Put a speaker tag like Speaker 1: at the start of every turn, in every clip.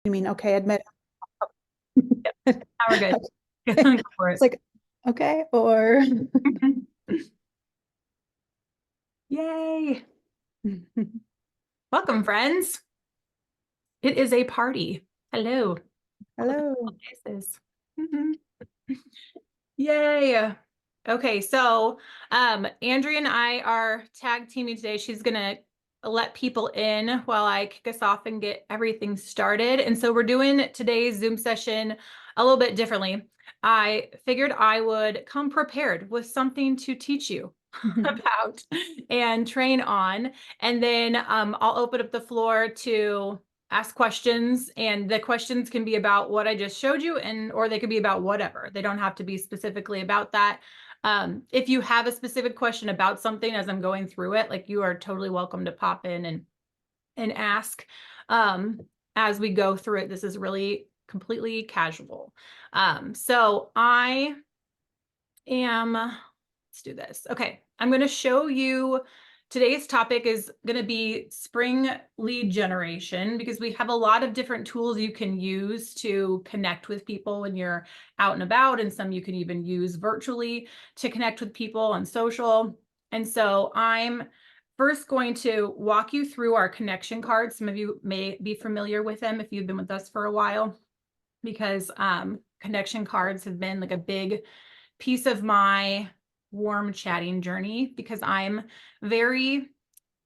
Speaker 1: You mean, okay, admit.
Speaker 2: Yep. Now we're good. Go for
Speaker 1: It's
Speaker 2: it.
Speaker 1: like, okay, or
Speaker 2: Yay. Welcome, friends. It is a party. Hello. Look at
Speaker 1: hello.
Speaker 2: the faces. Yay. Okay, so Andrea and I are tag teaming today. She's gonna let people in while I kick us off and get everything started. And so we're doing today's Zoom session a little bit differently. I figured I would come prepared with something to teach you about and train on. And then I'll open up the floor to ask questions, and the questions can be about what I just showed you, and or they could be about whatever. They don't have to be specifically about that. If you have a specific question about something as I'm going through it, like, you are totally welcome to pop in and ask as we go through it. This is really completely casual. So I am, let's do this. Okay, I'm going to show you. Today's topic is going to be spring lead generation, because we have a lot of different tools you can use to connect with people when you're out and about, and some you can even use virtually to connect with people on social. And so I'm first going to walk you through our connection cards. Some of you may be familiar with them if you've been with us for a while, because connection cards have been like a big piece of my warm chatting journey, because I'm very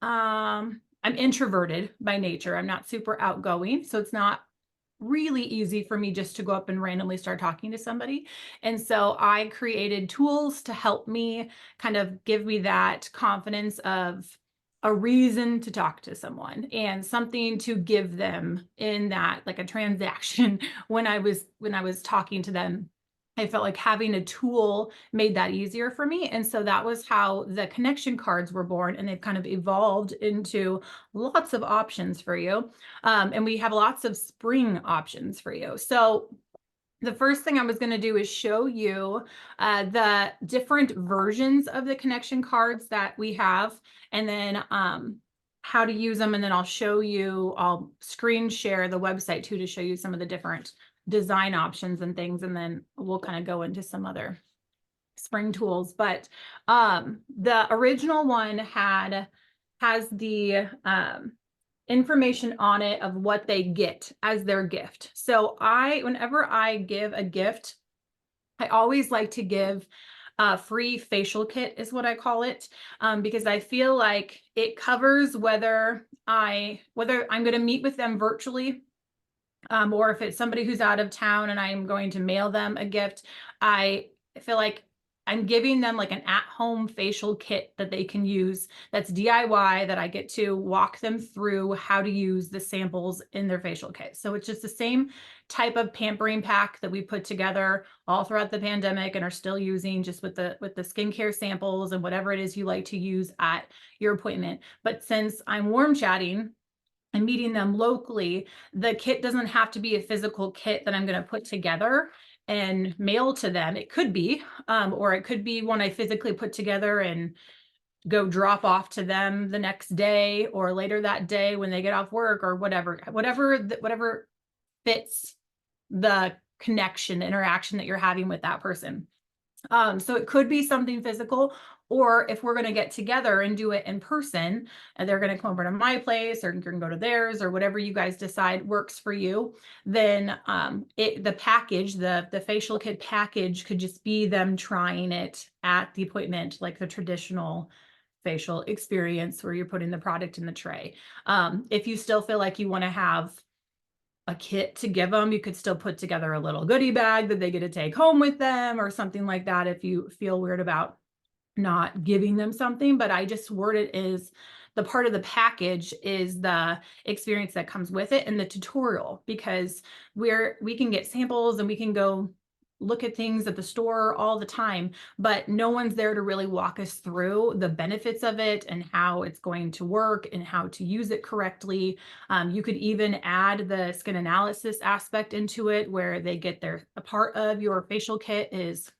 Speaker 2: I'm introverted by nature. I'm not super outgoing, so it's not really easy for me just to go up and randomly start talking to somebody. And so I created tools to help me kind of give me that confidence of a reason to talk to someone and something to give them in that, like a transaction. When I was talking to them, I felt like having a tool made that easier for me. And so that was how the connection cards were born, and they've kind of evolved into lots of options for you. And we have lots of spring options for you. So the first thing I was going to do is show you the different versions of the connection cards that we have, and then how to use them. And then I'll screen share the website too, to show you some of the different design options and things. And then we'll kind of go into some other spring tools. But the original one has the information on it of what they get as their gift. So whenever I give a gift, I always like to give a free facial kit, is what I call it, because I feel like it covers whether I'm going to meet with them virtually, or if it's somebody who's out of town and I'm going to mail them a gift. I feel like I'm giving them like an at-home facial kit that they can use, that's DIY, that I get to walk them through how to use the samples in their facial kit. So it's just the same type of pampering pack that we put together all throughout the pandemic and are still using, just with the skincare samples and whatever it is you like to use at your appointment. But since I'm warm chatting and meeting them locally, the kit doesn't have to be a physical kit that I'm going to put together and mail to them. It could be, or it could be one I physically put together and go drop off to them the next day or later that day when they get off work, or whatever fits the connection, the interaction that you're having with that person. So it could be something physical, or if we're going to get together and do it in person, and they're going to come over to my place or you can go to theirs, or whatever you guys decide works for you, then the facial kit package could just be them trying it at the appointment, like the traditional facial experience where you're putting the product in the tray. If you still feel like you want to have a kit to give them, you could still put together a little goodie bag that they get to take home with them or something like that, if you feel weird about not giving them something. But I just word it as the part of the package is the experience that comes with it and the tutorial, because we can get samples and we can go look at things at the store all the time, but no one's there to really walk us through the benefits of it and how it's going to work and how to use it correctly. You could even add the skin analysis aspect into it, where they get a part of your facial kit is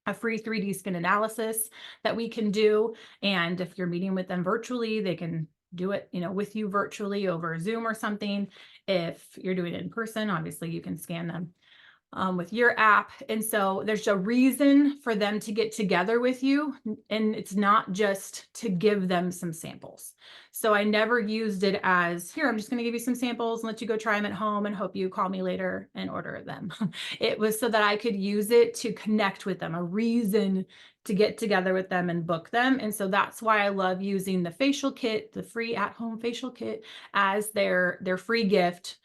Speaker 2: a free 3D skin analysis that we can do. And if you're meeting with them virtually, they can do it, with you virtually over Zoom or something. If you're doing it in person, obviously you can scan them with your app. And so there's a reason for them to get together with you. And it's not just to give them some samples. So I never used it as, here, I'm just going to give you some samples and let you go try them at home and hope you call me later and order them. It was so that I could use it to connect with them, a reason to get together with them and book them. And so that's why I love using the facial kit, the free at-home facial kit, as their free gift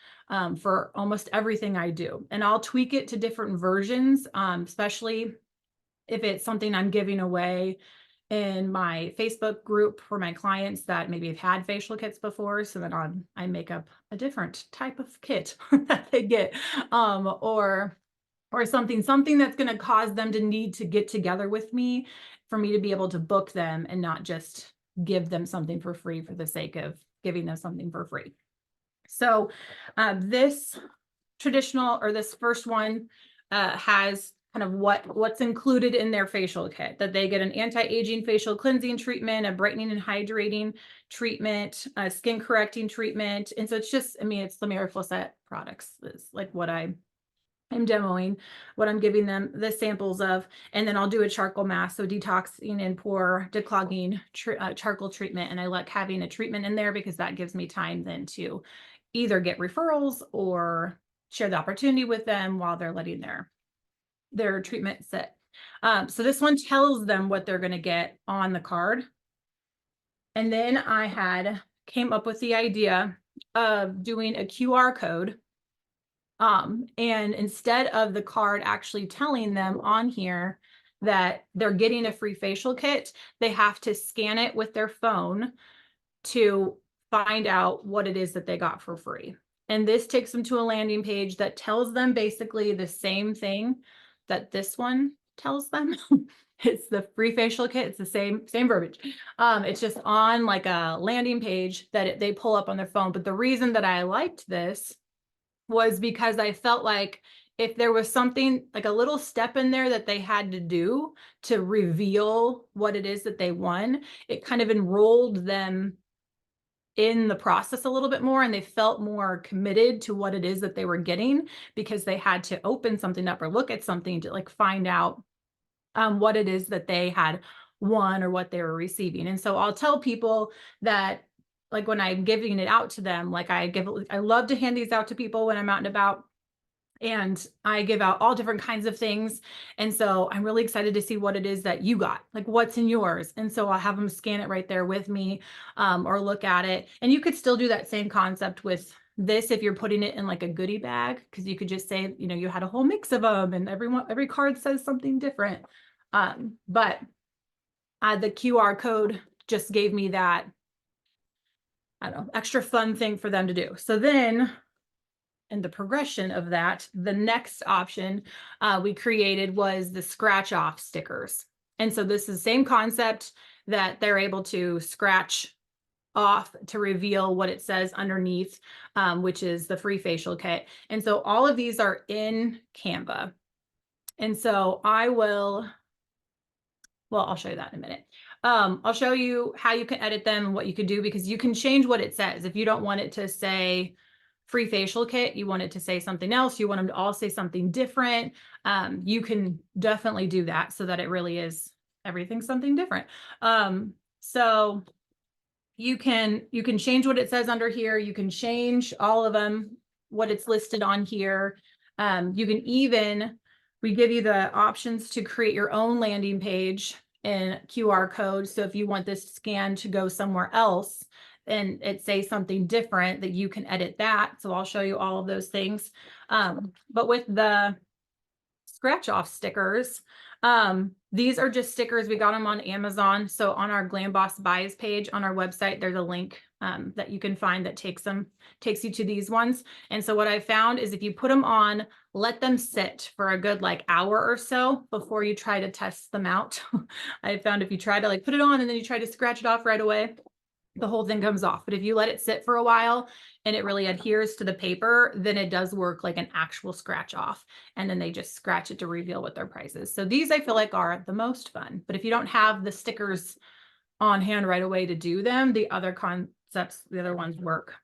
Speaker 2: for almost everything I do. And I'll tweak it to different versions, especially if it's something I'm giving away in my Facebook group for my clients that maybe have had facial kits before. So then I make up a different type of kit that they get, or something that's going to cause them to need to get together with me for me to be able to book them and not just give them something for free for the sake of giving them something for free. So this first one has kind of what's included in their facial kit, that they get an anti-aging facial cleansing treatment, a brightening and hydrating treatment, a skin correcting treatment. And so it's just, I mean, it's the Miracle-Set products. It's like what I'm demoing, what I'm giving them the samples of, and then I'll do a charcoal mask, so detoxing and pore declogging charcoal treatment. And I like having a treatment in there because that gives me time then to either get referrals or share the opportunity with them while they're letting their treatment sit. So this one tells them what they're going to get on the card. And then I came up with the idea of doing a QR code. And instead of the card actually telling them on here that they're getting a free facial kit, they have to scan it with their phone to find out what it is that they got for free. And this takes them to a landing page that tells them basically the same thing that this one tells them. It's the free facial kit. It's the same verbiage. It's just on like a landing page that they pull up on their phone. But the reason that I liked this was because I felt like if there was something like a little step in there that they had to do to reveal what it is that they won, it kind of enrolled them in the process a little bit more, and they felt more committed to what it is that they were getting because they had to open something up or look at something to like find out what it is that they had won or what they were receiving. And so I'll tell people that, like when I'm giving it out to them, like I love to hand these out to people when I'm out and about, and I give out all different kinds of things. And so I'm really excited to see what it is that you got, like what's in yours. And so I'll have them scan it right there with me, or look at it. And you could still do that same concept with this if you're putting it in like a goodie bag, because you could just say, you know, you had a whole mix of them and every card says something different. But the QR code just gave me that, I don't know, extra fun thing for them to do. So then in the progression of that, the next option we created was the scratch off stickers. And so this is the same concept, that they're able to scratch off to reveal what it says underneath, which is the free facial kit. And so all of these are in Canva. And so I'll show you that in a minute. I'll show you how you can edit them and what you can do, because you can change what it says. If you don't want it to say free facial kit, you want it to say something else, you want them to all say something different, you can definitely do that so that it really is everything something different. So you can change what it says under here. You can change all of them, what it's listed on here. You can even, we give you the options to create your own landing page and QR code. So if you want this scan to go somewhere else and it say something different, that you can edit that. So I'll show you all of those things. But with the scratch off stickers, these are just stickers. We got them on Amazon. So on our Glam Boss Buys page on our website, there's a link that you can find that takes you to these ones. And so what I found is if you put them on, let them sit for a good like hour or so before you try to test them out. I found if you try to like put it on and then you try to scratch it off right away, the whole thing comes off. But if you let it sit for a while and it really adheres to the paper, then it does work like an actual scratch off. And then they just scratch it to reveal what their price is. So these I feel like are the most fun. But if you don't have the stickers on hand right away to do them, the other concepts, the other ones work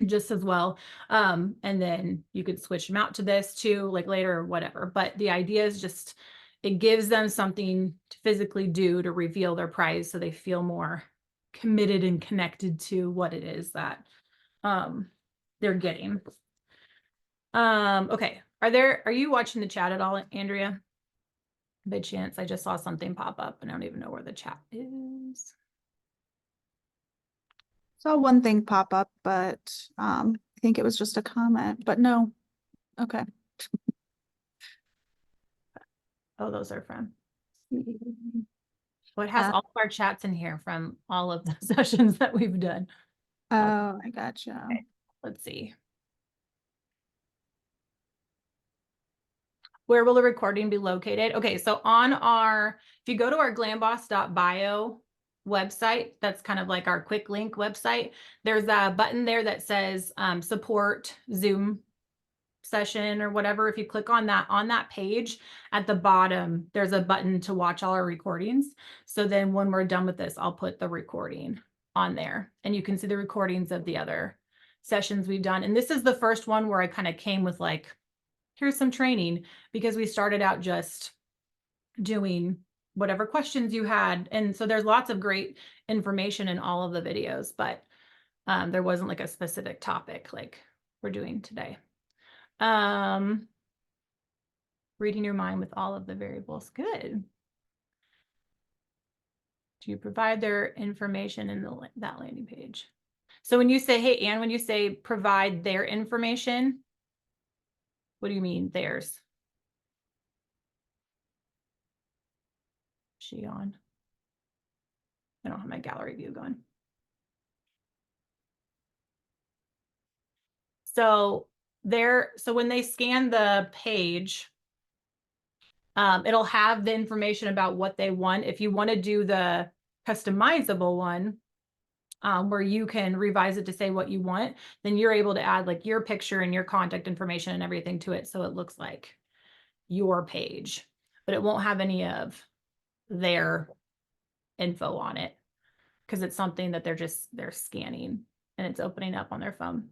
Speaker 2: just as well. And then you could switch them out to this too, like later or whatever. But the idea is just, it gives them something to physically do to reveal their prize so they feel more committed and connected to what it is that they're getting. Okay. Are you watching the chat at all, Andrea? By chance, I just saw something pop up and I don't even know where the chat is.
Speaker 1: Saw one thing pop up, but I think it was just a comment, but no. Okay.
Speaker 2: Oh, those are from. Well, it has all of our chats in here from all of the sessions that we've done.
Speaker 1: Oh, I gotcha.
Speaker 2: Okay, let's see. Where will the recording be located? Okay, so if you go to our glamboss.bio website, that's kind of like our quick link website, there's a button there that says support Zoom session or whatever. If you click on that page at the bottom, there's a button to watch all our recordings. So then when we're done with this, I'll put the recording on there and you can see the recordings of the other sessions we've done. And this is the first one where I kind of came with like, here's some training, because we started out just doing whatever questions you had. And so there's lots of great information in all of the videos, but there wasn't like a specific topic like we're doing today. Reading your mind with all of the variables. Good. Do you provide their information in that landing page? So when you say, hey, Anne, when you say provide their information, what do you mean theirs? She on? I don't have my gallery view going. So when they scan the page, it'll have the information about what they want. If you want to do the customizable one, where you can revise it to say what you want, then you're able to add like your picture and your contact information and everything to it. So it looks like your page, but it won't have any of their info on it because it's something that they're scanning and it's opening up on their phone.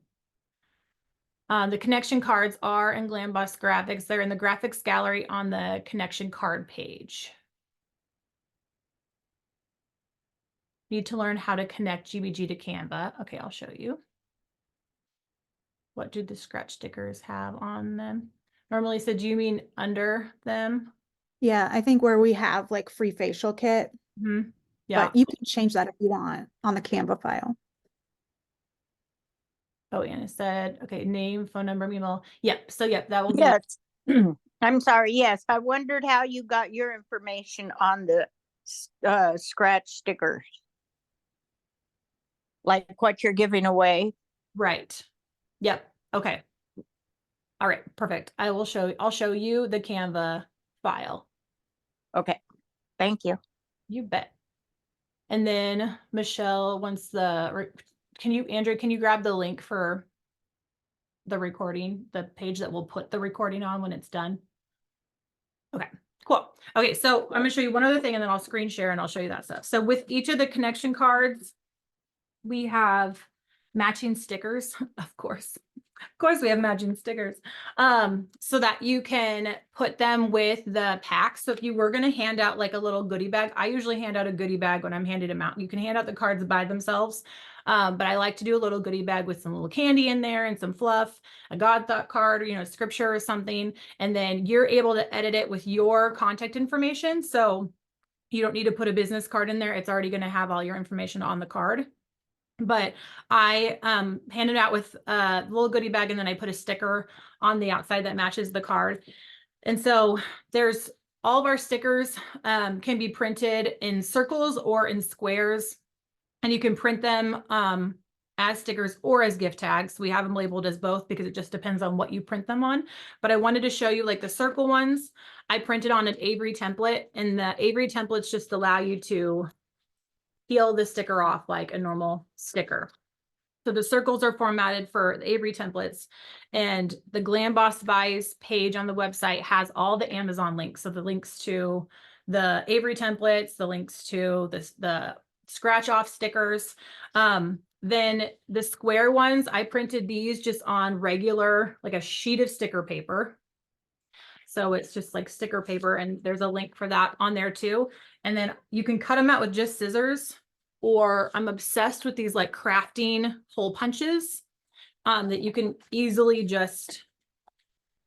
Speaker 2: The connection cards are in Glamboss Graphics. They're in the graphics gallery on the connection card page. Need to learn how to connect GBG to Canva. Okay, I'll show you. What do the scratch stickers have on them? Normally, so do you mean under them?
Speaker 1: Yeah, I think where we have like free facial kit,
Speaker 2: Yeah.
Speaker 1: but you can change that if you want on the Canva file.
Speaker 2: Oh, Anna said, okay, name, phone number, email. Yep. So yep, that will be.
Speaker 3: Yes. I'm sorry. Yes. I wondered how you got your information on the scratch stickers. Like what you're giving away.
Speaker 2: Right. Yep. Okay. All right. Perfect. I'll show you the Canva file.
Speaker 3: Okay. Thank you.
Speaker 2: You bet. And then Michelle wants Andrew, can you grab the link for the recording, the page that we'll put the recording on when it's done? Okay, cool. Okay, so I'm gonna show you one other thing and then I'll screen share and I'll show you that stuff. So with each of the connection cards, we have matching stickers, of course. Of course we have matching stickers, so that you can put them with the pack. So if you were going to hand out like a little goodie bag, I usually hand out a goodie bag when I'm handing them out. You can hand out the cards by themselves, but I like to do a little goodie bag with some little candy in there and some fluff, a God thought card, or, scripture or something. And then you're able to edit it with your contact information. So you don't need to put a business card in there. It's already going to have all your information on the card. But I handed out with a little goodie bag and then I put a sticker on the outside that matches the card. And so there's all of our stickers can be printed in circles or in squares, and you can print them as stickers or as gift tags. We have them labeled as both because it just depends on what you print them on. But I wanted to show you like the circle ones. I printed on an Avery template, and the Avery templates just allow you to peel the sticker off like a normal sticker. So the circles are formatted for the Avery templates, and the Glamboss Buys page on the website has all the Amazon links. So the links to the Avery templates, the links to the scratch off stickers. Then the square ones, I printed these just on regular, like a sheet of sticker paper. So it's just like sticker paper, and there's a link for that on there too. And then you can cut them out with just scissors, or I'm obsessed with these like crafting hole punches that you can easily just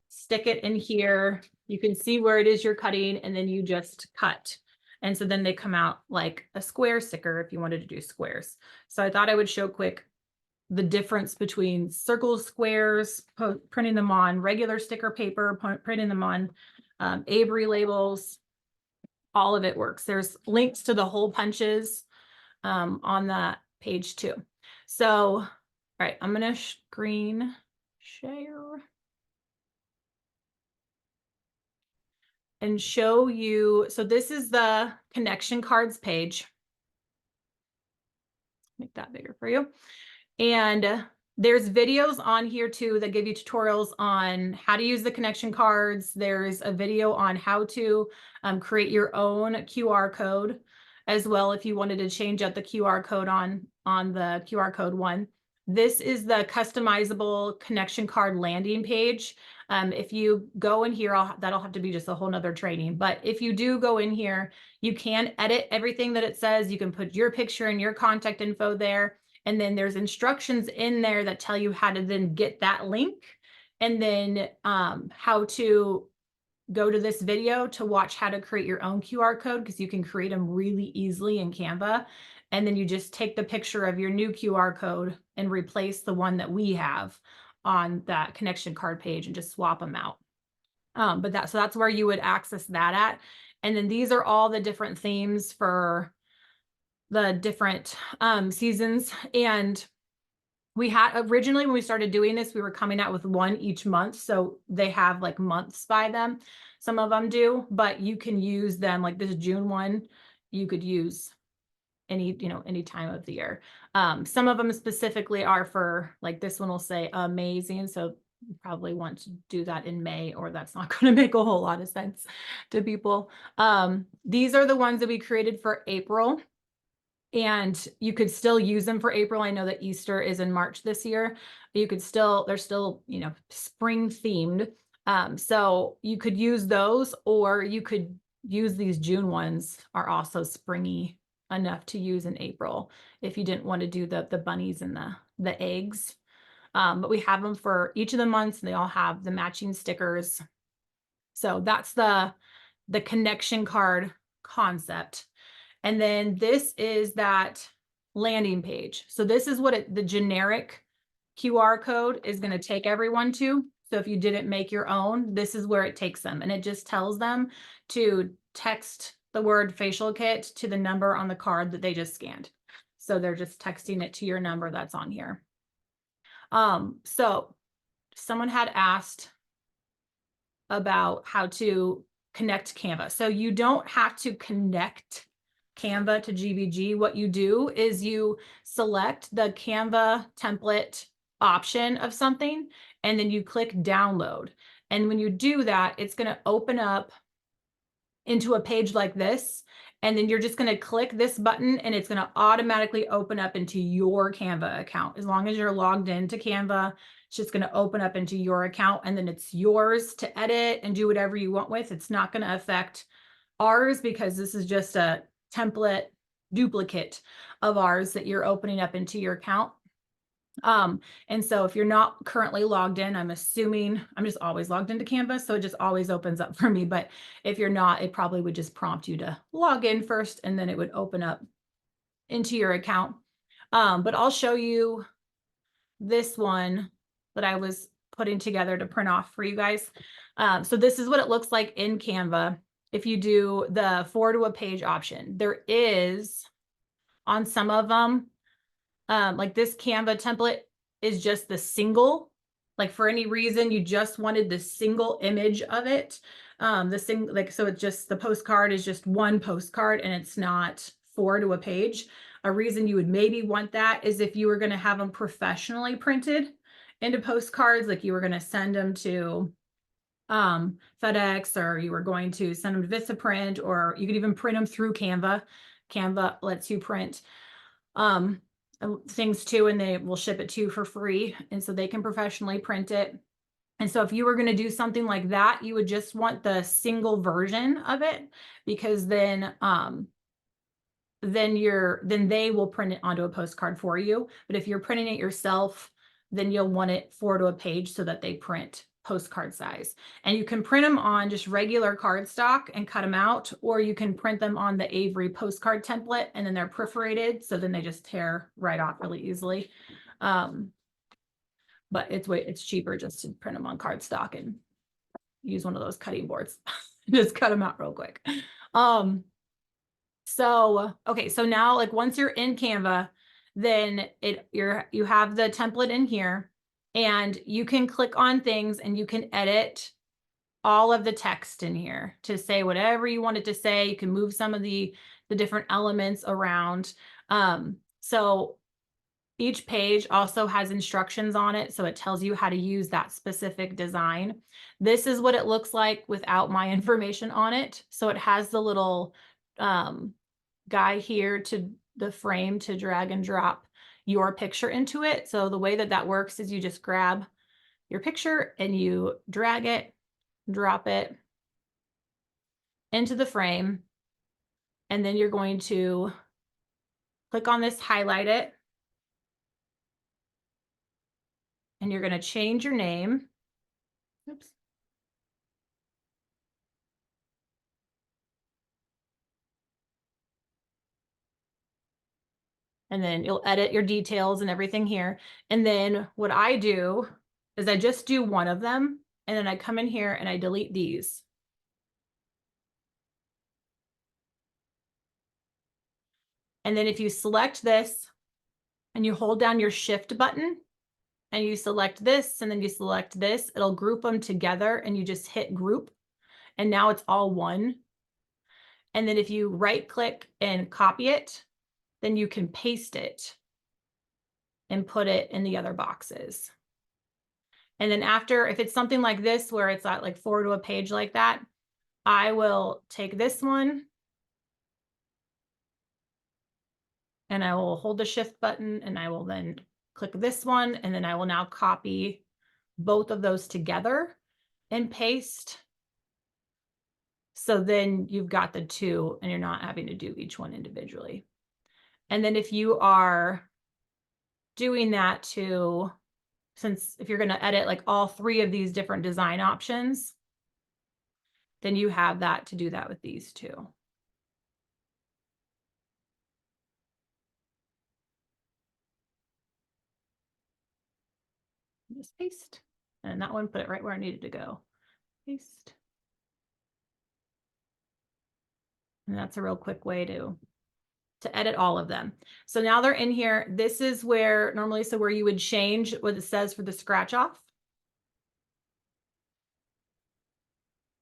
Speaker 2: stick it in here. You can see where it is you're cutting, and then you just cut. And so then they come out like a square sticker if you wanted to do squares. So I thought I would show quick the difference between circles, squares, printing them on regular sticker paper, printing them on Avery labels. All of it works. There's links to the hole punches on that page too. So, all right, I'm gonna screen share and show you. So this is the connection cards page. Make that bigger for you. And there's videos on here too that give you tutorials on how to use the connection cards. There's a video on how to create your own QR code as well if you wanted to change out the QR code on the QR code one. This is the customizable connection card landing page. If you go in here, that'll have to be just a whole nother training. But if you do go in here, you can edit everything that it says. You can put your picture and your contact info there. And then there's instructions in there that tell you how to then get that link, and then how to go to this video to watch how to create your own QR code, because you can create them really easily in Canva. And then you just take the picture of your new QR code and replace the one that we have on that connection card page and just swap them out. So that's where you would access that at. And then these are all the different themes for the different seasons. And we had originally, when we started doing this, we were coming out with one each month. So they have like months by them. Some of them do, but you can use them, like this June one, you could use any time of the year. Some of them specifically are for, like this one will say amazing. So you probably want to do that in May, or that's not going to make a whole lot of sense to people. These are the ones that we created for April. And you could still use them for April. I know that Easter is in March this year. You could still, they're still, spring themed. So you could use those, or you could use these June ones are also springy enough to use in April if you didn't want to do the bunnies and the eggs. But we have them for each of the months, and they all have the matching stickers. So that's the connection card concept. And then this is that landing page. So this is what the generic QR code is going to take everyone to. So if you didn't make your own, this is where it takes them. And it just tells them to text the word facial kit to the number on the card that they just scanned. So they're just texting it to your number that's on here. So someone had asked about how to connect Canva. So you don't have to connect Canva to GBG. What you do is you select the Canva template option of something, and then you click download. And when you do that, it's going to open up into a page like this. And then you're just going to click this button, and it's going to automatically open up into your Canva account. As long as you're logged into Canva, it's just going to open up into your account, and then it's yours to edit and do whatever you want with. It's not going to affect ours, because this is just a template duplicate of ours that you're opening up into your account. And so if you're not currently logged in, I'm assuming I'm just always logged into Canva, so it just always opens up for me. But if you're not, it probably would just prompt you to log in first, and then it would open up into your account. But I'll show you this one that I was putting together to print off for you guys. So this is what it looks like in Canva. If you do the forward to a page option, there is on some of them, like this Canva template is just the single, like for any reason you just wanted the single image of it. So it's just, the postcard is just one postcard, and it's not forward to a page. A reason you would maybe want that is if you were going to have them professionally printed into postcards, like you were going to send them to FedEx, or you were going to send them to Vistaprint, or you could even print them through Canva. Canva lets you print things too, and they will ship it to you for free. And so they can professionally print it. And so if you were going to do something like that, you would just want the single version of it, because then they will print it onto a postcard for you. But if you're printing it yourself, then you'll want it 4 to a page so that they print postcard size. And you can print them on just regular cardstock and cut them out, or you can print them on the Avery postcard template, and then they're perforated, so then they just tear right off really easily. But it's cheaper just to print them on cardstock and use one of those cutting boards. Just cut them out real quick. So, okay, so now like once you're in Canva, then you have the template in here, and you can click on things and you can edit all of the text in here to say whatever you want it to say. You can move some of the different elements around. So each page also has instructions on it, so it tells you how to use that specific design. This is what it looks like without my information on it. So it has the little guy here to the frame to drag and drop your picture into it. So the way that works is you just grab your picture and you drag it, drop it into the frame, and then you're going to click on this, highlight it, and you're going to change your name. Oops. And then you'll edit your details and everything here. And then what I do is I just do one of them, and then I come in here and I delete these. And then if you select this and you hold down your shift button and you select this and then you select this, it'll group them together, and you just hit group, and now it's all one. And then if you right click and copy it, then you can paste it and put it in the other boxes. And then after, if it's something like this, where it's at like 4 to a page like that, I will take this one and I will hold the shift button, and I will then click this one, and then I will now copy both of those together and paste. So then you've got the two, and you're not having to do each one individually. And then if you are doing that too, since if you're going to edit like all 3 of these different design options, then you have that to do that with these too. Just paste, and that one, put it right where I needed to go. Paste. And that's a real quick way to edit all of them. So now they're in here. This is where normally, so where you would change what it says for the scratch off.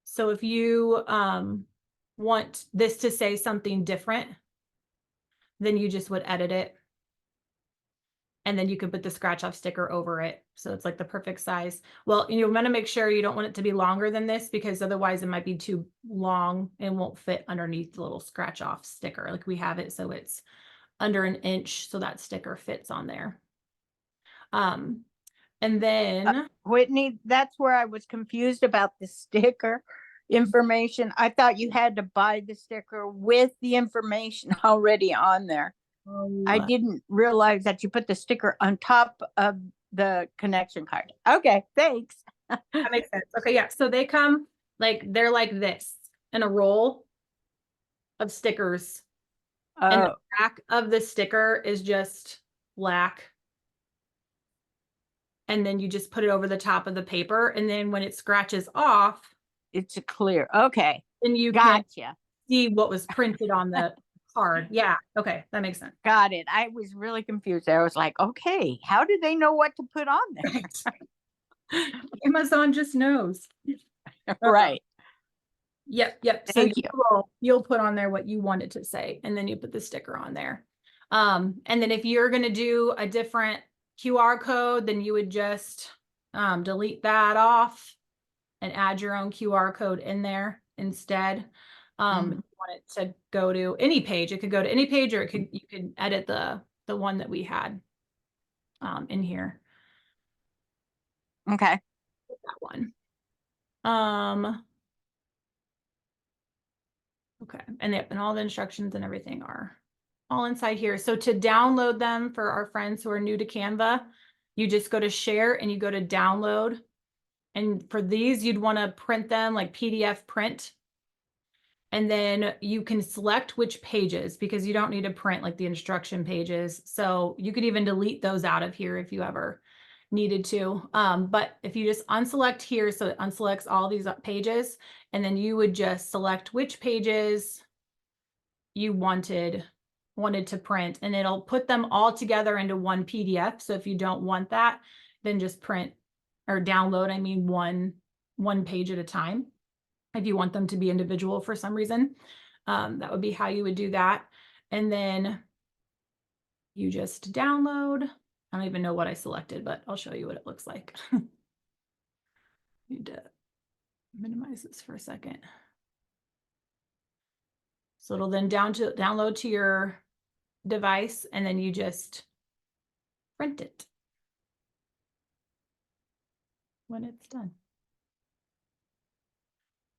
Speaker 2: So if you want this to say something different, then you just would edit it. And then you can put the scratch off sticker over it. So it's like the perfect size. Well, you want to make sure you don't want it to be longer than this, because otherwise it might be too long and won't fit underneath the little scratch off sticker. Like we have it so it's under 1 inch, so that sticker fits on there. And then
Speaker 3: Whitney, that's where I was confused about the sticker information. I thought you had to buy the sticker with the information already on there. I didn't realize that you put the sticker on top of the connection card. Okay, thanks.
Speaker 2: that makes sense. Okay, yeah. So they come they're like this in a roll of stickers. And the back of the sticker is just black. And then you just put it over the top of the paper. And then when it scratches off,
Speaker 3: it's clear. Okay.
Speaker 2: Then you can see what was printed on the card. Yeah. Okay. That makes sense.
Speaker 3: Got it. I was really confused. I was like, okay, how do they know what to put on there?
Speaker 2: Amazon just knows.
Speaker 3: Right.
Speaker 2: Yep. Yep.
Speaker 3: Thank
Speaker 2: So you'll put on there what you want it to say, and then you put the sticker on there. And then if you're going to do a different QR code, then you would just delete that off and add your own QR code in there instead. If you want it to go to any page, it could go to any page, or you could edit the the one that we had in here.
Speaker 3: Okay.
Speaker 2: That one. Okay, and all the instructions and everything are all inside here. So to download them for our friends who are new to Canva, you just go to share and you go to download. And for these, you'd want to print them like PDF print. And then you can select which pages, because you don't need to print like the instruction pages. So you could even delete those out of here if you ever needed to. But if you just unselect here, so it unselects all these pages, and then you would just select which pages you wanted to print, and it'll put them all together into one PDF. So if you don't want that, then just print or download, I mean, one page at a time. If you want them to be individual for some reason, that would be how you would do that. And then you just download. I don't even know what I selected, but I'll show you what it looks like. Need to minimize this for a second. So it'll then download to your device, and then you just print it when it's done.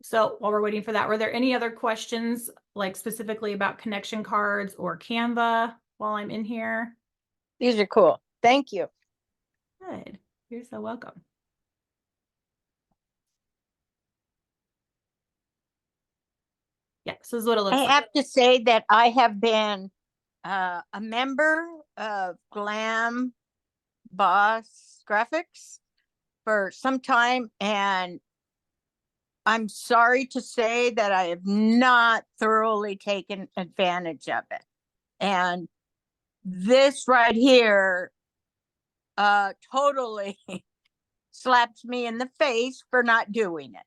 Speaker 2: So while we're waiting for that, were there any other questions, like specifically about connection cards or Canva while I'm in here?
Speaker 3: These are cool. Thank you.
Speaker 2: Good. You're so welcome. Yeah, so this is what it looks
Speaker 3: I
Speaker 2: like.
Speaker 3: have to say that I have been a member of Glam Boss Graphics for some time, and I'm sorry to say that I have not thoroughly taken advantage of it. And this right here totally slaps me in the face for not doing it,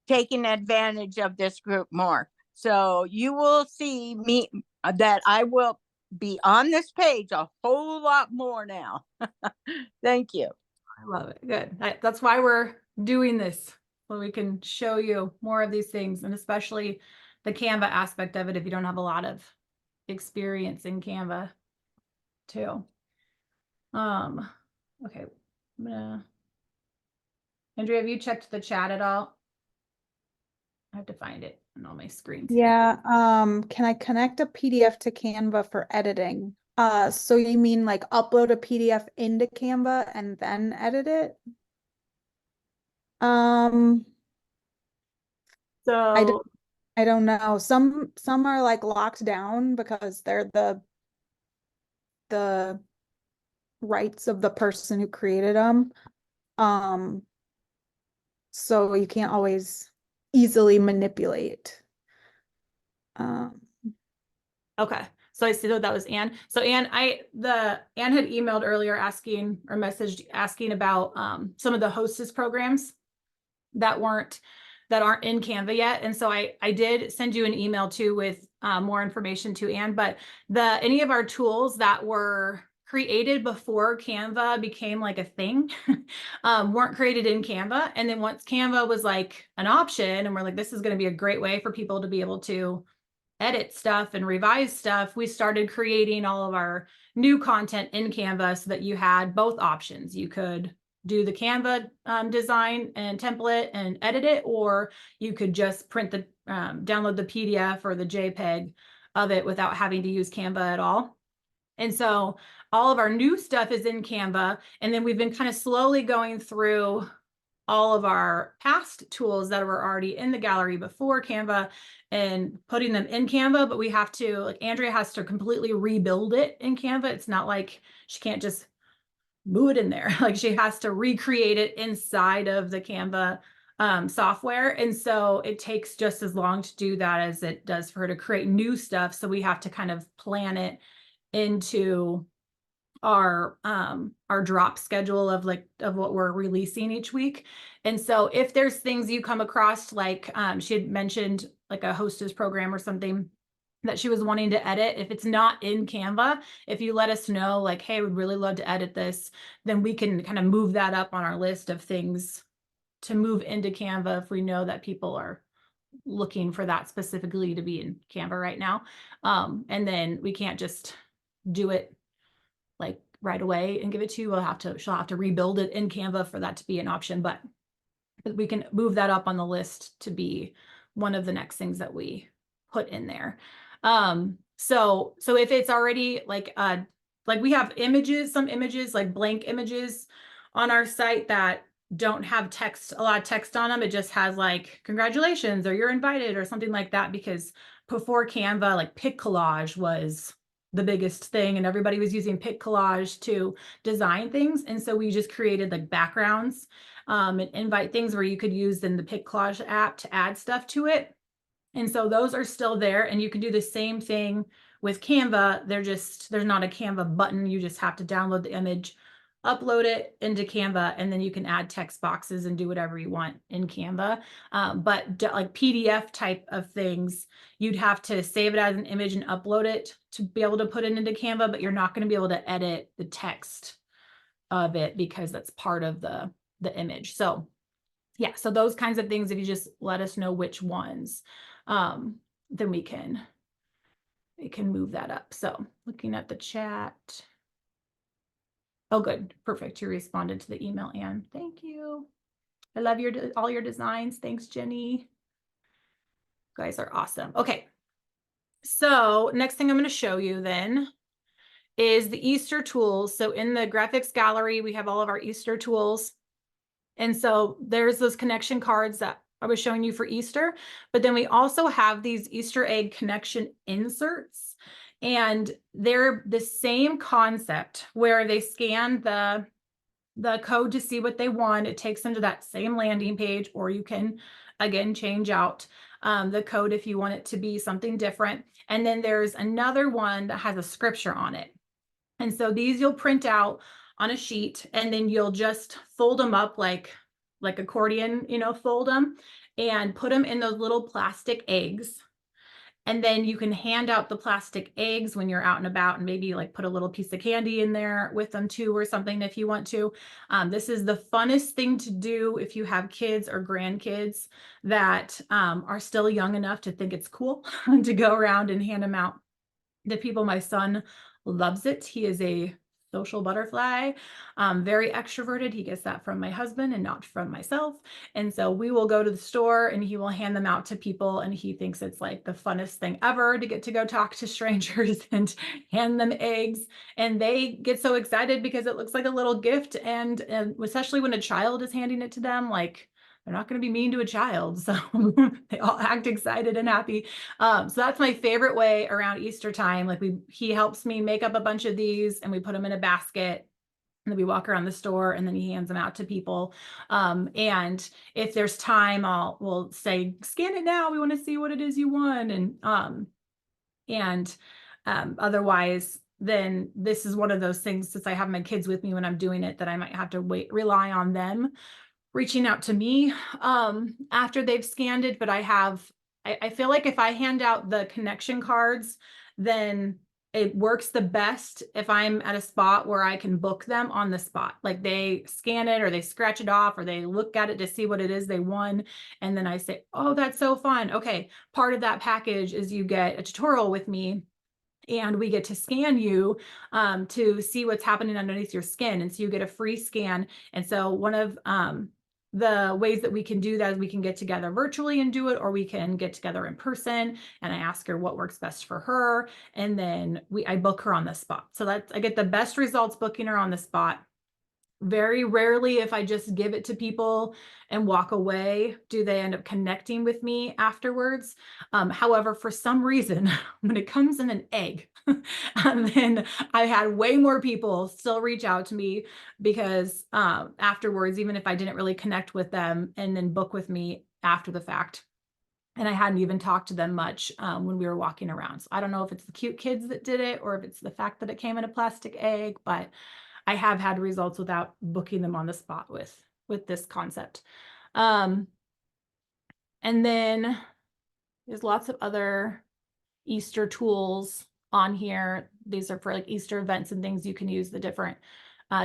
Speaker 3: taking advantage of this group more. So you will see me that I will be on this page a whole lot more now. Thank you.
Speaker 2: I love it. Good. That's why we're doing this, so we can show you more of these things, and especially the Canva aspect of it if you don't have a lot of experience in Canva too. Okay. Andrea, have you checked the chat at all? I have to find it on all my screens.
Speaker 1: Yeah, can I connect a PDF to Canva for editing? So you mean like upload a PDF into Canva and then edit it?
Speaker 2: So
Speaker 1: I don't know. Some are like locked down because they're the rights of the person who created them. So you can't always easily manipulate.
Speaker 2: okay. So I see that was Anne. So Anne had emailed earlier asking, or messaged asking about some of the Hostess programs that aren't in Canva yet. And so I did send you an email too with more information to Anne, but any of our tools that were created before Canva became like a thing weren't created in Canva. And then once Canva was like an option, and we're like, this is going to be a great way for people to be able to edit stuff and revise stuff, we started creating all of our new content in Canva so that you had both options. You could do the Canva design and template and edit it, or you could just print the download the PDF or the JPEG of it without having to use Canva at all. And so all of our new stuff is in Canva, and then we've been kind of slowly going through all of our past tools that were already in the gallery before Canva and putting them in Canva, but we have to, like, Andrea has to completely rebuild it in Canva. It's not like she can't just move it in there. Like, she has to recreate it inside of the Canva software. And so it takes just as long to do that as it does for her to create new stuff. So we have to kind of plan it into our drop schedule of what we're releasing each week. And so if there's things you come across, like she had mentioned like a Hostess program or something that she was wanting to edit, if it's not in Canva, if you let us know, like, hey, we'd really love to edit this, then we can kind of move that up on our list of things to move into Canva if we know that people are looking for that specifically to be in Canva right now. And then we can't just do it like right away and give it to you. She'll have to rebuild it in Canva for that to be an option, but we can move that up on the list to be one of the next things that we put in there. So if it's already like we have images, some images like blank images on our site that don't have text, a lot of text on them. It just has like congratulations or you're invited or something like that, because before Canva, like PicCollage was the biggest thing and everybody was using PicCollage to design things. And so we just created like backgrounds and invite things where you could use in the PicCollage app to add stuff to it. And so those are still there, and you can do the same thing with Canva. There's not a Canva button. You just have to download the image, upload it into Canva, and then you can add text boxes and do whatever you want in Canva. But like PDF type of things, you'd have to save it as an image and upload it to be able to put it into Canva, but you're not going to be able to edit the text of it because that's part of the image. So yeah, so those kinds of things, if you just let us know which ones, then we can move that up. So looking at the chat. Oh, good. Perfect. You responded to the email, Anne. Thank you. I love all your designs. Thanks, Jenny. You guys are awesome. Okay. So next thing I'm going to show you then is the Easter tools. So in the graphics gallery, we have all of our Easter tools. And so there's those connection cards that I was showing you for Easter, but then we also have these Easter egg connection inserts, and they're the same concept where they scan the code to see what they want. It takes them to that same landing page, or you can again change out the code if you want it to be something different. And then there's another one that has a scripture on it. And so these you'll print out on a sheet, and then you'll just fold them up like accordion, fold them and put them in those little plastic eggs. And then you can hand out the plastic eggs when you're out and about, and maybe like put a little piece of candy in there with them too, or something if you want to. This is the funnest thing to do if you have kids or grandkids that are still young enough to think it's cool to go around and hand them out to people. My son loves it. He is a social butterfly, very extroverted. He gets that from my husband and not from myself. And so we will go to the store and he will hand them out to people, and he thinks it's like the funnest thing ever to get to go talk to strangers and hand them eggs. And they get so excited because it looks like a little gift. And especially when a child is handing it to them, like, they're not going to be mean to a child. So they all act excited and happy. So that's my favorite way around Easter time. Like he helps me make up a bunch of these, and we put them in a basket, and then we walk around the store, and then he hands them out to people. And if there's time, we'll say, scan it now. We want to see what it is you won. And otherwise, then this is one of those things, since I have my kids with me when I'm doing it, that I might have to rely on them reaching out to me after they've scanned it. But I feel like if I hand out the connection cards, then it works the best if I'm at a spot where I can book them on the spot. Like they scan it or they scratch it off or they look at it to see what it is they won. And then I say, oh, that's so fun. Okay, part of that package is you get a tutorial with me, and we get to scan you to see what's happening underneath your skin. And so you get a free scan. And so one of the ways that we can do that is we can get together virtually and do it, or we can get together in person, and I ask her what works best for her, and then I book her on the spot. So I get the best results booking her on the spot. Very rarely, if I just give it to people and walk away, do they end up connecting with me afterwards. However, for some reason, when it comes in an egg, then I had way more people still reach out to me because afterwards, even if I didn't really connect with them, and then book with me after the fact. And I hadn't even talked to them much when we were walking around. So I don't know if it's the cute kids that did it, or if it's the fact that it came in a plastic egg, but I have had results without booking them on the spot with this concept. And then there's lots of other Easter tools on here. These are for like Easter events and things. You can use the different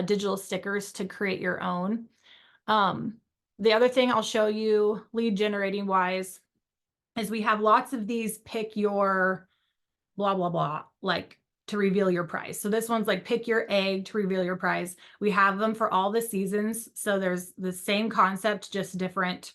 Speaker 2: digital stickers to create your own. The other thing I'll show you lead generating wise is we have lots of these pick your blah, blah, blah, like to reveal your prize. So this one's like pick your egg to reveal your prize. We have them for all the seasons. So there's the same concept, just different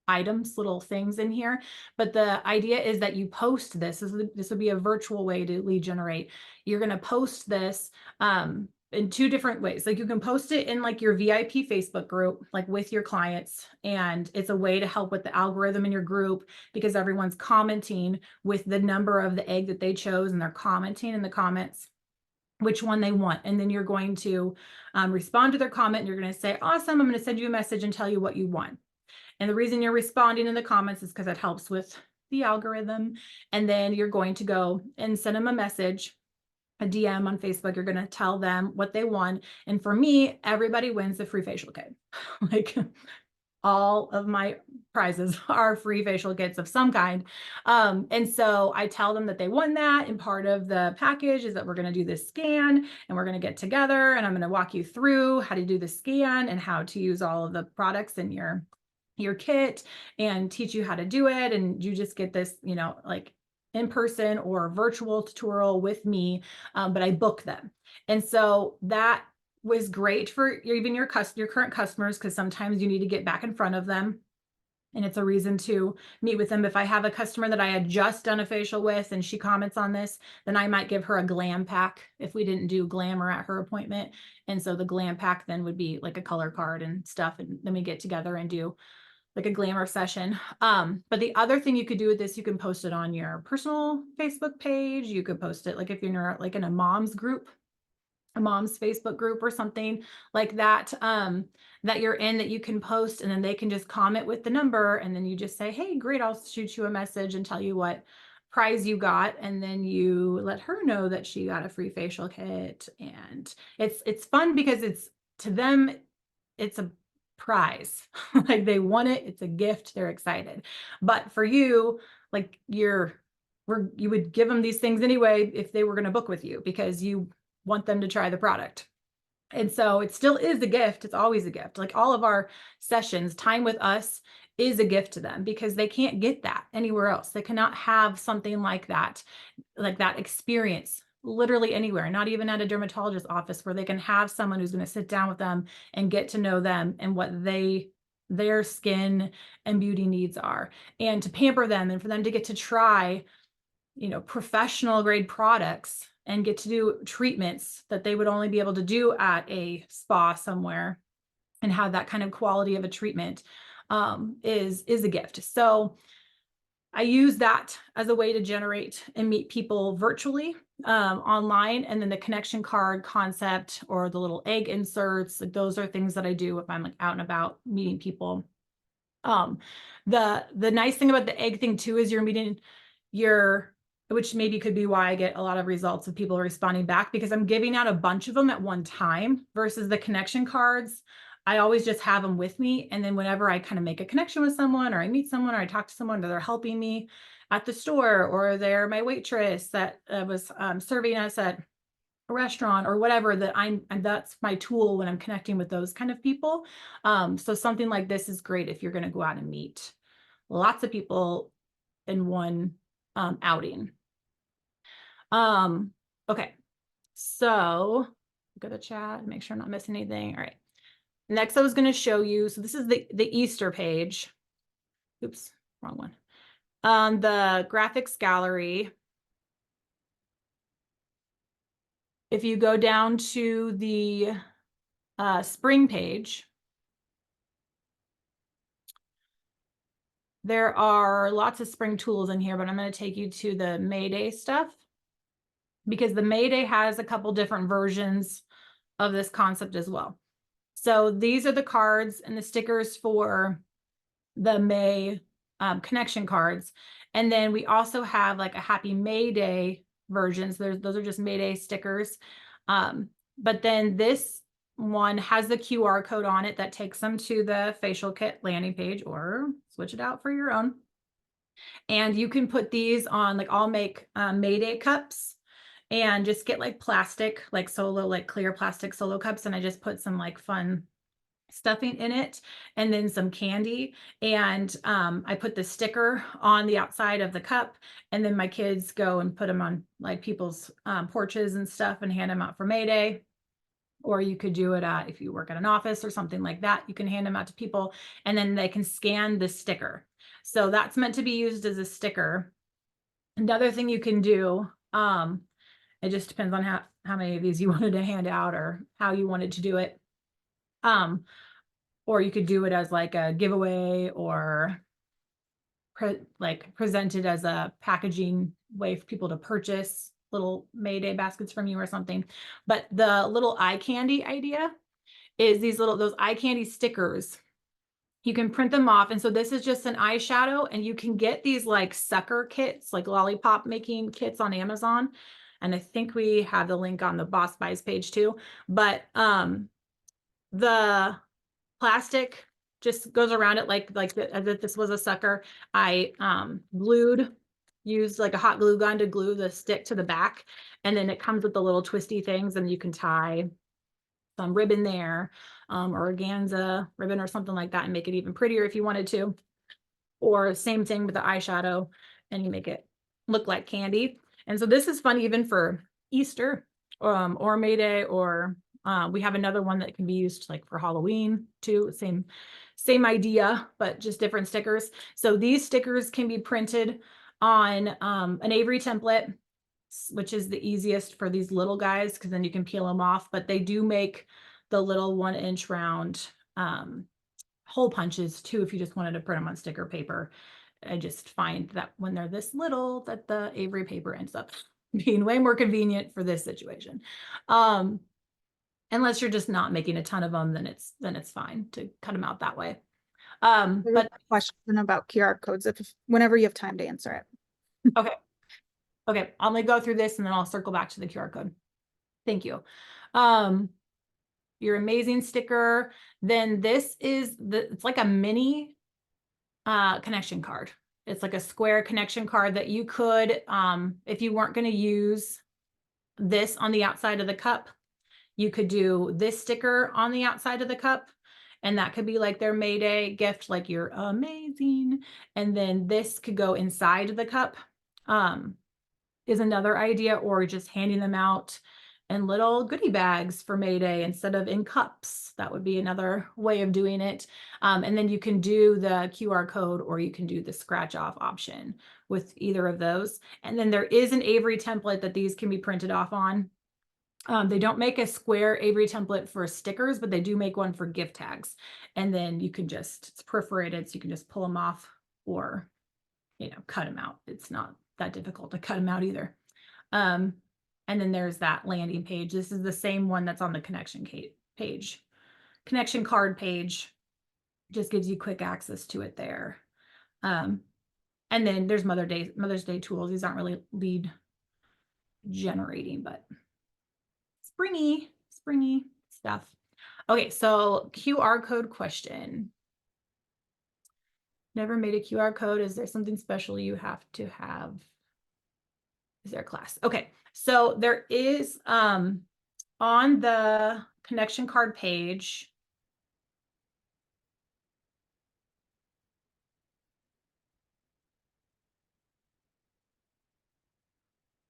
Speaker 2: items, little things in here. But the idea is that you post this. This would be a virtual way to lead generate. You're going to post this in two different ways. Like you can post it in like your VIP Facebook group, like with your clients. And it's a way to help with the algorithm in your group because everyone's commenting with the number of the egg that they chose, and they're commenting in the comments which one they want. And then you're going to respond to their comment, and you're going to say, awesome, I'm going to send you a message and tell you what you want. And the reason you're responding in the comments is because it helps with the algorithm. And then you're going to go and send them a message, a DM on Facebook. You're going to tell them what they want. And for me, everybody wins the free facial kit. Like all of my prizes are free facial kits of some kind. And so I tell them that they won that. And part of the package is that we're going to do this scan, and we're going to get together, and I'm going to walk you through how to do the scan and how to use all of the products in your kit and teach you how to do it. And you just get this, you know, like in person or virtual tutorial with me, but I book them. And so that was great for even your current customers, because sometimes you need to get back in front of them. And it's a reason to meet with them. If I have a customer that I had just done a facial with and she comments on this, then I might give her a glam pack if we didn't do glamour at her appointment. And so the glam pack then would be like a color card and stuff. And then we get together and do like a glamour session. But the other thing you could do with this, you can post it on your personal Facebook page. You could post it like if you're like in a mom's group, a mom's Facebook group or something like that, that you're in, that you can post, and then they can just comment with the number. And then you just say, hey, great, I'll shoot you a message and tell you what prize you got. And then you let her know that she got a free facial kit. And it's fun because it's, to them, it's a prize. Like they won it, it's a gift, they're excited. But for you, like you would give them these things anyway if they were going to book with you, because you want them to try the product. And so it still is a gift. It's always a gift. Like all of our sessions, time with us is a gift to them, because they can't get that anywhere else. They cannot have something like that experience literally anywhere, not even at a dermatologist's office, where they can have someone who's going to sit down with them and get to know them and what their skin and beauty needs are, and to pamper them, and for them to get to try, you know, professional grade products and get to do treatments that they would only be able to do at a spa somewhere, and have that kind of quality of a treatment is a gift. So I use that as a way to generate and meet people virtually online. And then the connection card concept, or the little egg inserts, like those are things that I do if I'm like out and about meeting people. The nice thing about the egg thing too is you're meeting which maybe could be why I get a lot of results of people responding back, because I'm giving out a bunch of them at one time, versus the connection cards. I always just have them with me. And then whenever I kind of make a connection with someone, or I meet someone, or I talk to someone, or they're helping me at the store, or they're my waitress that was serving us at a restaurant, or whatever, that's my tool when I'm connecting with those kind of people. So something like this is great if you're going to go out and meet lots of people in one outing. Okay, so go to chat, make sure I'm not missing anything. All right. Next, I was going to show you, so this is the Easter page. Oops, wrong one. The graphics gallery. If you go down to the spring page, there are lots of spring tools in here, but I'm going to take you to the May Day stuff, because the May Day has a couple different versions of this concept as well. So these are the cards and the stickers for the May connection cards. And then we also have like a Happy May Day versions. Those are just May Day stickers. But then this one has the QR code on it that takes them to the facial kit landing page, or switch it out for your own. And you can put these on, like I'll make May Day cups, and just get like plastic, like clear plastic solo cups. And I just put some like fun stuffing in it, and then some candy. And I put the sticker on the outside of the cup, and then my kids go and put them on like people's porches and stuff and hand them out for May Day. Or you could do it if you work at an office or something like that, you can hand them out to people and then they can scan the sticker. So that's meant to be used as a sticker. Another thing you can do, it just depends on how many of these you wanted to hand out or how you wanted to do it. Or you could do it as like a giveaway or present it as a packaging way for people to purchase little May Day baskets from you or something. But the little eye candy idea is those eye candy stickers. You can print them off. And so this is just an eyeshadow, and you can get these like sucker kits, like lollipop making kits on Amazon. And I think we have the link on the Boss Buys page too. But the plastic just goes around it as if this was a sucker. I used like a hot glue gun to glue the stick to the back, and then it comes with the little twisty things, and you can tie some ribbon there, or organza ribbon or something like that, and make it even prettier if you wanted to. Or same thing with the eyeshadow, and you make it look like candy. And so this is fun even for Easter, or May Day, or we have another one that can be used like for Halloween too. Same idea, but just different stickers. So these stickers can be printed on an Avery template, which is the easiest for these little guys because then you can peel them off. But they do make the little 1-inch round hole punches too if you just wanted to print them on sticker paper. I just find that when they're this little, that the Avery paper ends up being way more convenient for this situation. Unless you're just not making a ton of them, then it's fine to cut them out that way. But
Speaker 1: question about QR codes whenever you have time to answer it.
Speaker 2: Okay, I'm gonna go through this and then I'll circle back to the QR code. Thank you. Your amazing sticker. Then this is it's like a mini connection card. It's like a square connection card that you could, if you weren't going to use this on the outside of the cup, you could do this sticker on the outside of the cup. And that could be like their May Day gift, like you're amazing. And then this could go inside the cup, is another idea, or just handing them out in little goodie bags for May Day instead of in cups. That would be another way of doing it. And then you can do the QR code, or you can do the scratch off option with either of those. And then there is an Avery template that these can be printed off on. They don't make a square Avery template for stickers, but they do make one for gift tags. And then you can it's perforated, so you can just pull them off or, cut them out. It's not that difficult to cut them out either. And then there's that landing page. This is the same one that's on the connection card page. Just gives you quick access to it there. And then there's Mother's Day tools. These aren't really lead generating, but springy stuff. Okay, so QR code question. Never made a QR code. Is there something special you have to have? Is there a class? Okay, so there is on the connection card page.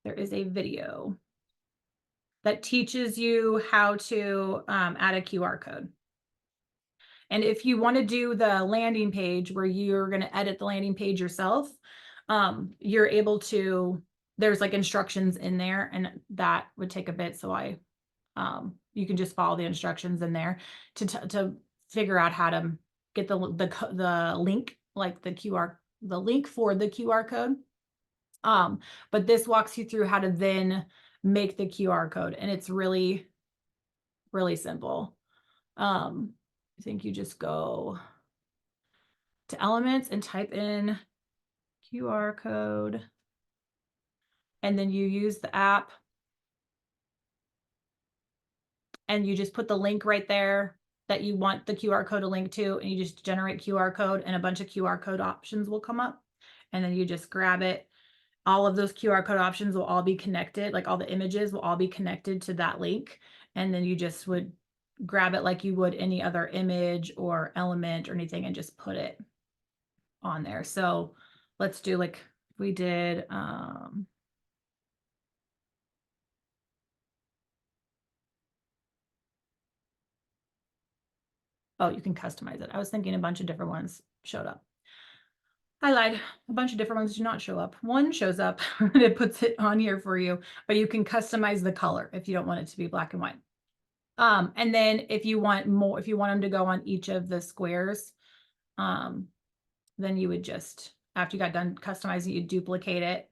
Speaker 2: There is a video that teaches you how to add a QR code. And if you want to do the landing page where you're going to edit the landing page yourself, you're able to, there's like instructions in there, and that would take a bit. So you can just follow the instructions in there to figure out how to get the link, like the link for the QR code. But this walks you through how to then make the QR code, and it's really, really simple. I think you just go to Elements and type in QR code, and then you use the app, and you just put the link right there that you want the QR code to link to, and you just generate QR code, and a bunch of QR code options will come up, and then you just grab it. All of those QR code options will all be connected, like all the images will all be connected to that link. And then you just would grab it like you would any other image or element or anything and just put it on there. So let's do like we did, oh, you can customize it. I was thinking a bunch of different ones showed up. I lied. A bunch of different ones do not show up. One shows up and it puts it on here for you, but you can customize the color if you don't want it to be black and white. And then if you want more, if you want them to go on each of the squares, then you would just, after you got done customizing, you duplicate it.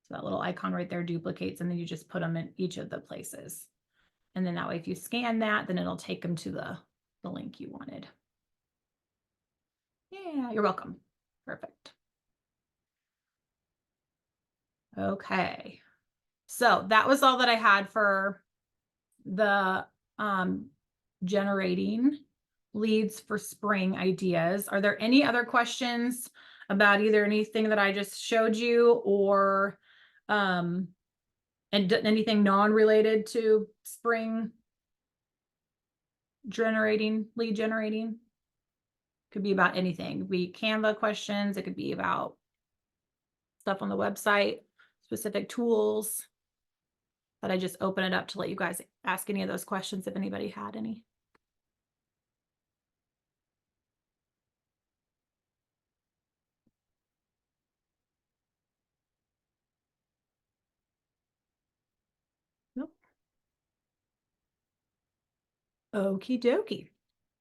Speaker 2: So that little icon right there duplicates, and then you just put them in each of the places. And then that way, if you scan that, then it'll take them to the link you wanted. Yeah, you're welcome. Perfect. Okay. So that was all that I had for the generating leads for spring ideas. Are there any other questions about either anything that I just showed you or and anything non-related to spring generating, lead generating? Could be about anything. It could be Canva questions. It could be about stuff on the website, specific tools. But I just open it up to let you guys ask any of those questions if anybody had any. Nope. Okie dokie.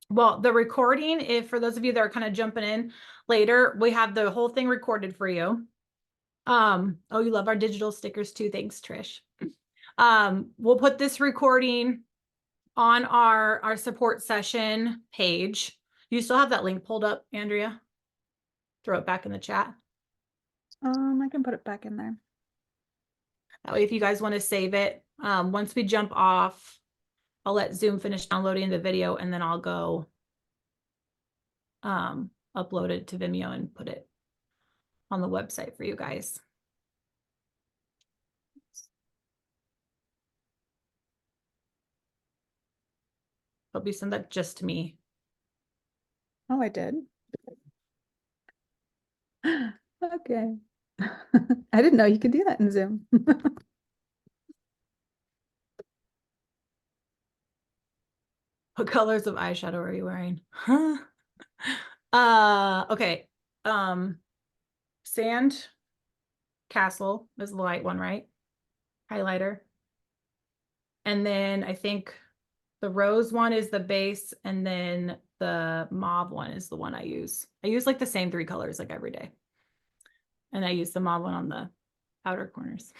Speaker 2: Well, the recording, if for those of you that are kind of jumping in later, we have the whole thing recorded for you. Oh, you love our digital stickers too. Thanks, Trish. We'll put this recording on our support session page. You still have that link pulled up, Andrea? Throw it back in the chat.
Speaker 1: I can put it back in there.
Speaker 2: That way, if you guys want to save it, once we jump off, I'll let Zoom finish downloading the video and then I'll go upload it to Vimeo and put it on the website for you guys. Hope you send that just to me.
Speaker 1: Oh, I did. Okay. I didn't know you could do that in Zoom.
Speaker 2: What colors of eyeshadow are you wearing? Okay. Sand Castle is the light one, right? Highlighter. And then I think the rose one is the base, and then the mauve one is the one I use. I use like the same 3 colors like every day. And I use the mauve one on the outer corners.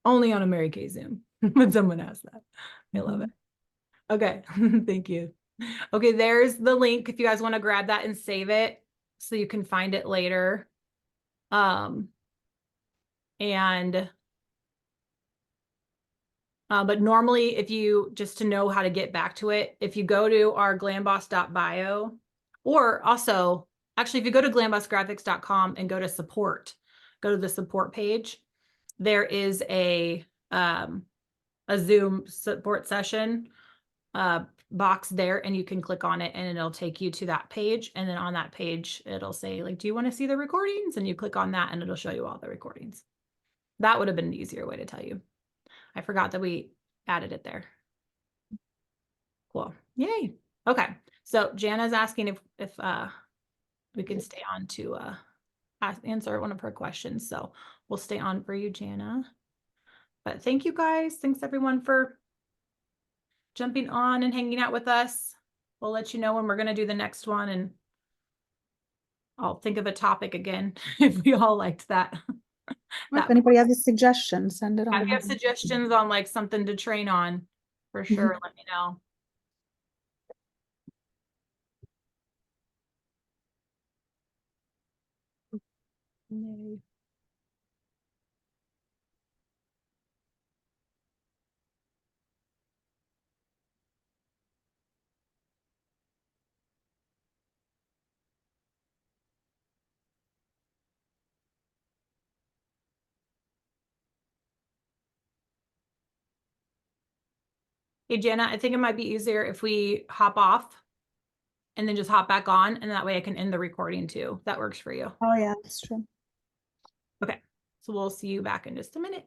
Speaker 2: Only on a Mary Kay Zoom when someone asks that. I love it. Okay, thank you. Okay, there's the link if you guys want to grab that and save it so you can find it later. But normally if you, just to know how to get back to it, if you go to our glamboss.bio, or also, actually, if you go to glambossgraphics.com and go to support, go to the support page, there is a Zoom support session box there, and you can click on it and it'll take you to that page. And then on that page, it'll say like, do you want to see the recordings? And you click on that and it'll show you all the recordings. That would have been an easier way to tell you. I forgot that we added it there. Cool. Yay. Okay. So Jana's asking if we can stay on to answer one of her questions. So we'll stay on for you, Jana. But thank you guys. Thanks everyone for jumping on and hanging out with us. We'll let you know when we're going to do the next one, and I'll think of a topic again if we all liked that.
Speaker 1: If anybody has a suggestion, send it
Speaker 2: If
Speaker 1: on.
Speaker 2: you have suggestions on like something to train on, for sure, let me know. Yay. Hey, Jana, I think it might be easier if we hop off and then just hop back on, and that way I can end the recording too. That works for you.
Speaker 1: Oh, yeah, that's true.
Speaker 2: Okay, so we'll see you back in just a minute.